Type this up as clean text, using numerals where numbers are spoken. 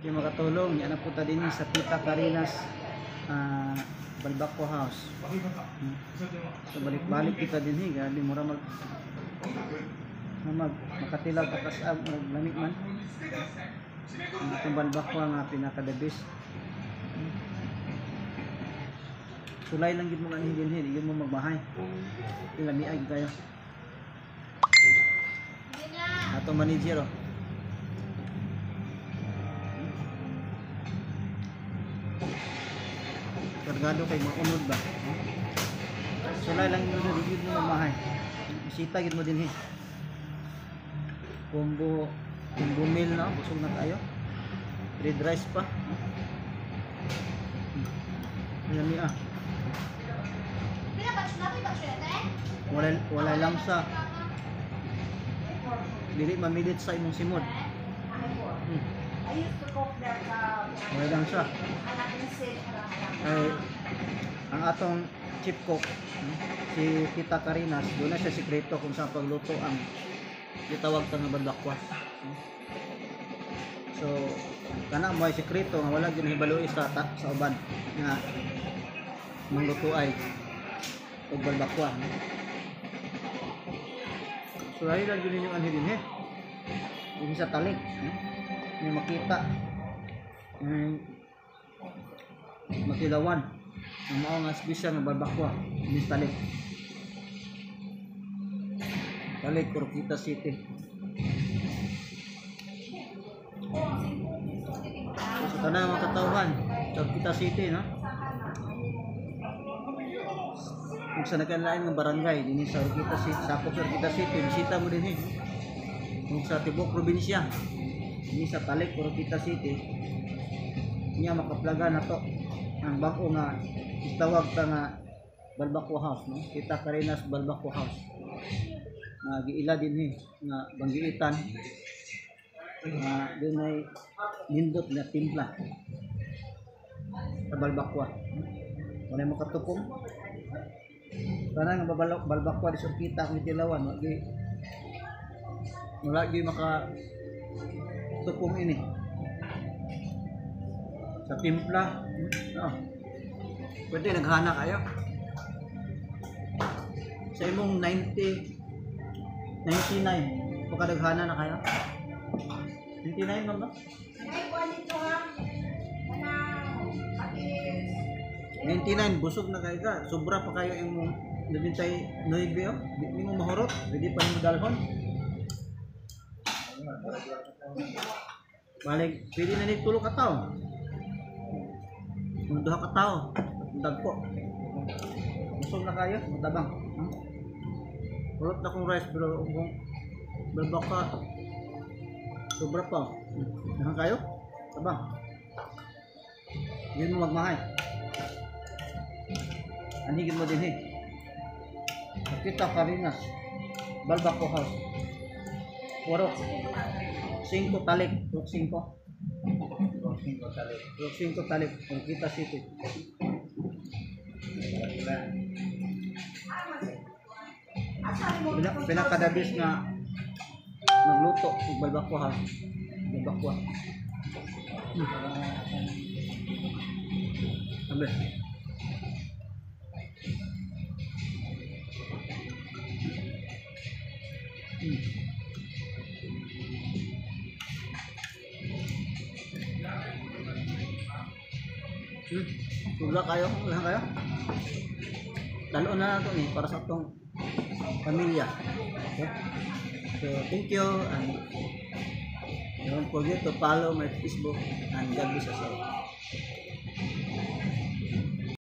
yung makatulong yan na punta din sa Tita Karina's Balbaco House. So balik-balik kita din grabe mura makatilaw takasab maglamig man. Itong Balbaco nga pinaka the best. Sulay lang gid mo kanin din yun mo magbahay. Ilamiay kayo. Ato manager oh. Kargado kay maunod ba? Sulay lang yun mo magbahay. Bisita gid mo din Combo meal na, busog na tayo. Red rice pa. Yummy ah. Wala lang sa dili mamilit sa imong simod. Wala lang sa ang atong chief cook si Tita Karina's doon na siya sikreto kung saan pagluto ang gitawag ta nga Balbaco. So kana mo ay sikreto nga wala gyud hibaluy sa uban nga mangluto ay og Balbaco. So ay lang gyud yung anhin yung sa talik may makita makilawan ang mao nga special nga Balbaco ni talik Oroquita City. So tanang mga katawhan Oroquita City no. Kung sa nagkalain ng barangay din sa Oroquita City, sakop sa Oroquita City, bisita mo din kung sa tibok probinsya ini sa Talik Oroquita City niya makaplaga na to ang bako nga itawag ta nga Balbaco House no. Tita Karina's Balbaco House nga giila din nga banggiitan nga dunay nindot na timpla sa Balbaco. Wala mo katupong kana nga Balbaco di Oroquita ang tilawan wala gyud maka tupong ini sa timpla. Pwede naghana kayo sa imong 99 pagkadaghana na kayo 99 no? 99 busog na kayo ka sobra pa kayo imong nabintay 9 oh di mo mahurot pwede pa mo dalhon balik pwede na ni tulo ka tao kung duha ka tao dagko busog na kayo matabang kulot na kong rice pero kung Balbaco sobra pa nahan kayo tabang hindi mo magmahay anigin mo din Tita Karina's Balbaco House Warok 5 Talik Warok 5 Talik Oroquita City. Pinakadabis nga magluto ng Balbaco House. Balbaco. Ambil. Wala kayo? Dalo na ito para sa itong pamilya. Okay? So thank you and don't forget to follow my Facebook and God bless us all.